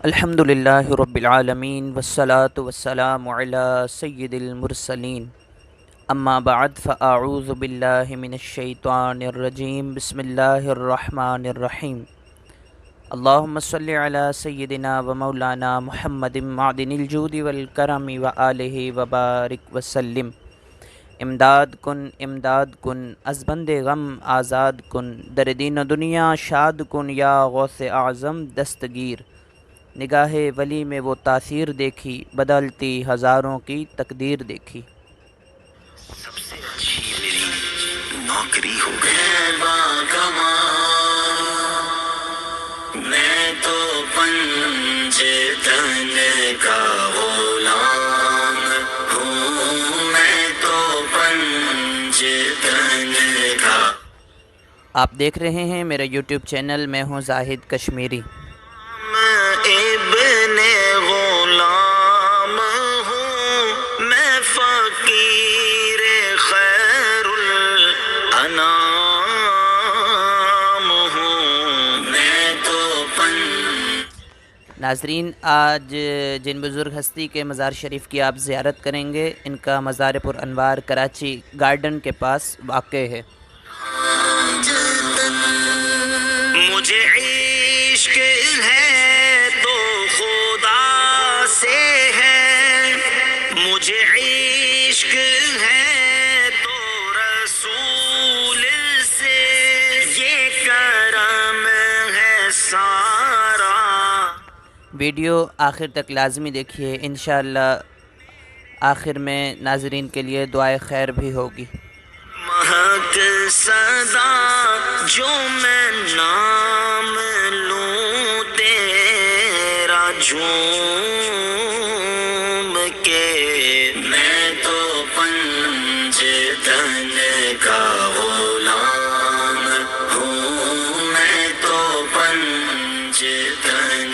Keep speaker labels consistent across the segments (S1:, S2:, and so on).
S1: الحمدللہ رب العالمین والصلاة والسلام علی سید المرسلین اما بعد فاعوذ باللہ من الشیطان الرجیم بسم اللہ الرحمن الرحیم اللہم صلی علی سیدنا و مولانا محمد معدن الجود والکرم وآلہ وبارک وسلم۔ امداد کن از بند غم آزاد کن، در دین و دنیا شاد کن یا غوث اعظم دستگیر۔ نگاہ ولی میں وہ تاثیر دیکھی، بدلتی ہزاروں کی تقدیر دیکھی۔
S2: سب سے اچھی میری نوکری ہو گئی باغما، میں تو پنجتن کا غلام ہوں، میں تو پنجتن کا۔
S1: آپ دیکھ رہے ہیں میرا یوٹیوب چینل، میں ہوں زاہد کشمیری۔
S2: ابن غلام ہوں، میں فقیر خیر الانام ہوں، میں تو
S1: ناظرین، آج جن بزرگ ہستی کے مزار شریف کی آپ زیارت کریں گے، ان کا مزار پر انوار کراچی گارڈن کے پاس واقع ہے۔
S2: مجھے عشق ہے تو خدا سے ہے، مجھے عشق ہے تو رسول سے، یہ کرم ہے سارا۔
S1: ویڈیو آخر تک لازمی دیکھیے، انشاءاللہ آخر میں ناظرین کے لیے دعائے خیر بھی ہوگی۔
S2: مہک صدا جو میں نام لوں تیرا جھوم کے، میں تو پنجتن کا غلام ہوں، میں تو پنجتن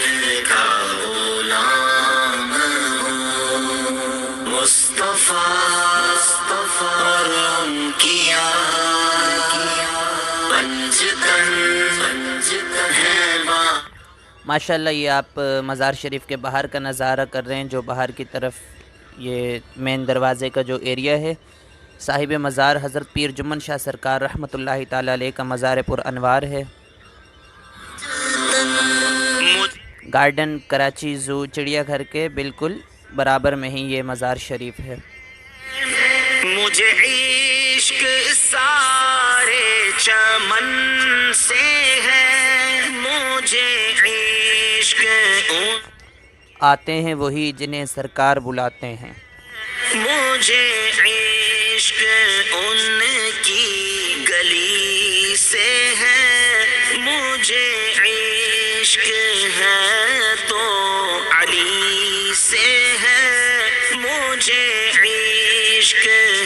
S2: کا غلام ہوں۔ مصطفیٰ اور ان کیا پنجتن ہے با۔
S1: ماشاءاللہ یہ آپ مزار شریف کے باہر کا نظارہ کر رہے ہیں، جو باہر کی طرف یہ مین دروازے کا جو ایریا ہے، صاحب مزار حضرت پیر جمن شاہ سرکار رحمۃ اللہ تعالیٰ علیہ کا مزار پر انوار ہے۔ گارڈن کراچی زو چڑیا گھر کے بالکل برابر میں ہی یہ مزار شریف ہے۔
S2: مجھے عشق سارے چمن سے ہے، مجھے عشق
S1: آتے ہیں وہی جنہیں سرکار بلاتے ہیں۔
S2: مجھے عشق ان کی گلی سے ہے، مجھے عشق ہے تو علی سے ہے، مجھے عشق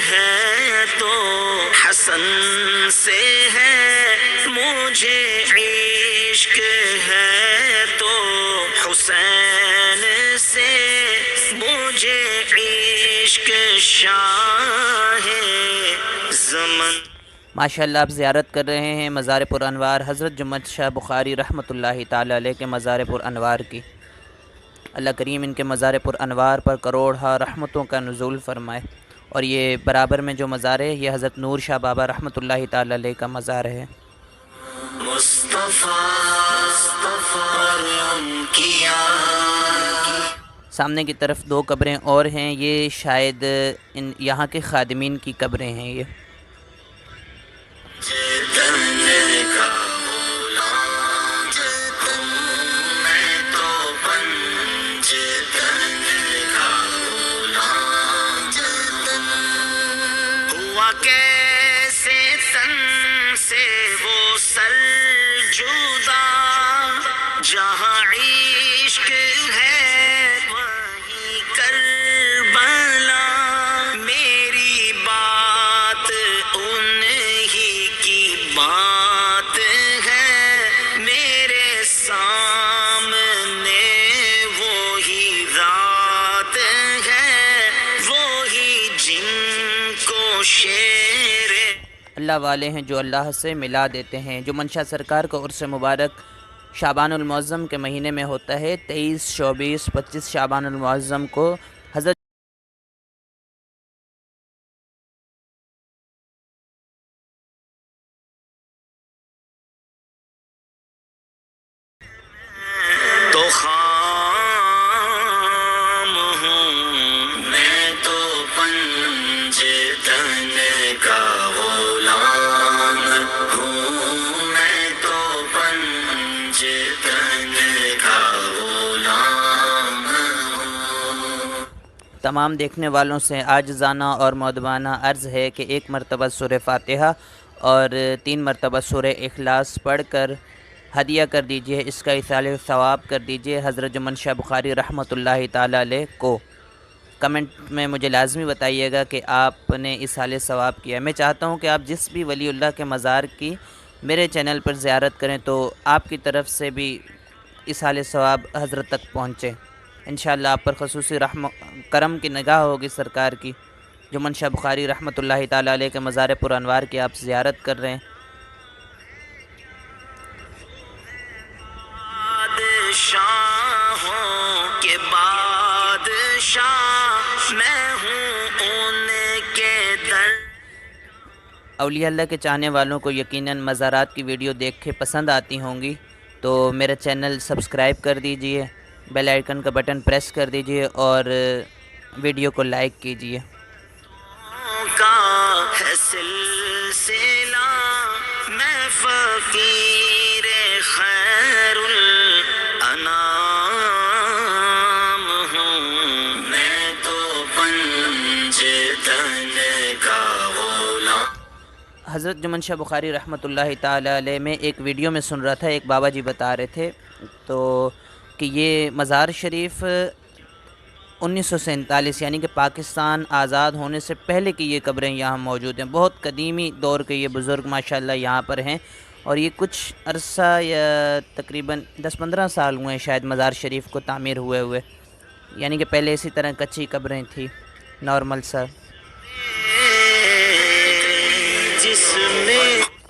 S2: ہے تو حسن سے ہے، مجھے عشق ہے تو حسین سے، مجھے عشق شاہ زمن۔
S1: ماشاءاللہ آپ زیارت کر رہے ہیں مزار پر انوار حضرت جمن شاہ بخاری رحمۃ اللہ تعالیٰ علیہ کے مزار پر انوار کی۔ اللہ کریم ان کے مزار پر انوار پر کروڑہا رحمتوں کا نزول فرمائے۔ اور یہ برابر میں جو مزار ہے، یہ حضرت نور شاہ بابا رحمۃ اللہ تعالیٰ علیہ کا مزار ہے۔
S2: مصطفیٰ اور ان کیا
S1: سامنے کی طرف دو قبریں اور ہیں، یہ شاید یہاں کے خادمین کی قبریں ہیں۔ یہ
S2: ہوا کیسے تن سے وہ سر جدا، جہاں عشق ہے وہیں کربلا، میری بات انہی کی بات ہے، میرے سامنے وہی ذات ہے، وہی جن کو شیر
S1: اللہ والے ہیں جو اللہ سے ملا دیتے ہیں۔ جو منشا سرکار کا عرس مبارک شعبان المعظم کے مہینے میں ہوتا ہے 23، 24، 25 شعبان المعظم کو حضرت
S2: تو خام ہوں میں تو پنج تن کا غلام ہوں میں تو پنج تن کا غلام ہوں۔
S1: تمام دیکھنے والوں سے عاجزانہ اور مؤدبانہ عرض ہے کہ ایک مرتبہ سورہ فاتحہ اور 3 مرتبہ سورہ اخلاص پڑھ کر ہدیہ کر دیجئے، اس کا ایصال ثواب کر دیجئے حضرت جمن شاہ بخاری رحمۃ اللہ تعالی علیہ کو۔ کمنٹ میں مجھے لازمی بتائیے گا کہ آپ نے ایصال ثواب کیا۔ میں چاہتا ہوں کہ آپ جس بھی ولی اللہ کے مزار کی میرے چینل پر زیارت کریں تو آپ کی طرف سے بھی ایصال ثواب حضرت تک پہنچے۔ انشاءاللہ آپ پر خصوصی کرم کی نگاہ ہوگی سرکار کی۔ جمن شاہ بخاری رحمۃ اللہ تعالی علیہ کے مزار پر انوار کی آپ زیارت کر رہے ہیں۔
S2: بادشاہوں کے بادشاہ میں ہوں ان کے در۔
S1: اولیاء اللہ کے چاہنے والوں کو یقیناً مزارات کی ویڈیو دیکھ کے پسند آتی ہوں گی، تو میرا چینل سبسکرائب کر دیجئے، بیل آئیکن کا بٹن پریس کر دیجئے اور ویڈیو کو لائک کیجئے۔
S2: کا ہے سلسلہ میں فقیر خیر الانام ہوں میں تو پنج تن کا غلام۔
S1: حضرت جمن شاہ بخاری رحمۃ اللہ تعالی علیہ میں ایک ویڈیو میں سن رہا تھا، ایک بابا جی بتا رہے تھے تو کہ یہ مزار شریف 1947 یعنی کہ پاکستان آزاد ہونے سے پہلے کی یہ قبریں یہاں موجود ہیں۔ بہت قدیمی دور کے یہ بزرگ ماشاءاللہ یہاں پر ہیں، اور یہ کچھ عرصہ یا تقریباً 10-15 سال ہوئے ہیں شاید مزار شریف کو تعمیر ہوئے، یعنی کہ پہلے اسی طرح کچی قبریں تھیں نارمل سا،
S2: جس میں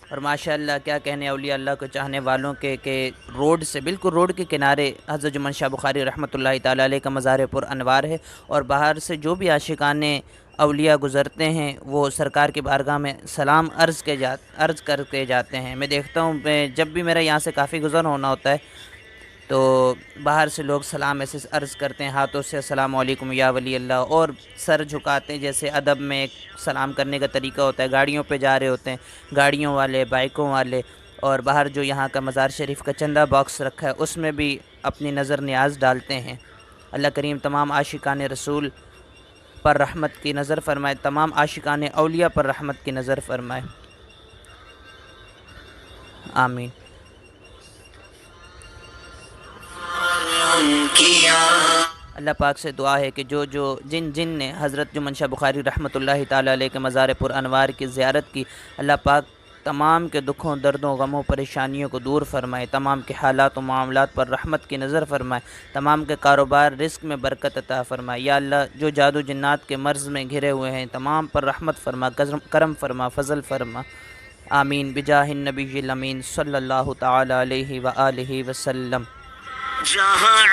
S1: اور ماشاءاللہ کیا کہنے اولیاء اللہ کو چاہنے والوں کے کہ روڈ سے بالکل روڈ کے کنارے حضرت جمن شاہ بخاری رحمۃ اللہ تعالی علیہ کا مزار پر انوار ہے، اور باہر سے جو بھی عاشقان اولیاء گزرتے ہیں وہ سرکار کی بارگاہ میں سلام عرض کر کے جاتے ہیں۔ میں دیکھتا ہوں جب بھی میرا یہاں سے کافی گزر ہونا ہوتا ہے تو باہر سے لوگ سلام ایسے عرض کرتے ہیں ہاتھوں سے، السلام علیکم یا ولی اللہ، اور سر جھکاتے ہیں جیسے ادب میں ایک سلام کرنے کا طریقہ ہوتا ہے۔ گاڑیوں پہ جا رہے ہوتے ہیں، گاڑیوں والے، بائکوں والے، اور باہر جو یہاں کا مزار شریف کا چندہ باکس رکھا ہے اس میں بھی اپنی نظر نیاز ڈالتے ہیں۔ اللہ کریم تمام عاشقان رسول پر رحمت کی نظر فرمائے، تمام عاشقان اولیاء پر رحمت کی نظر فرمائے، آمین۔ اللہ پاک سے دعا ہے کہ جن نے حضرت جمن شاہ بخاری رحمۃ اللہ تعالی علیہ کے مزار پر انوار کی زیارت کی، اللہ پاک تمام کے دکھوں، دردوں، غموں، پریشانیوں کو دور فرمائے، تمام کے حالات و معاملات پر رحمت کی نظر فرمائے، تمام کے کاروبار رزق میں برکت عطا فرمائے۔ یا اللہ جو جادو جنات کے مرض میں گھرے ہوئے ہیں تمام پر رحمت فرما، کرم فرما، فضل فرما، آمین بجاہ النبی الامین صلی اللہ تعالی علیہ وآلہ وسلم۔
S2: جہاں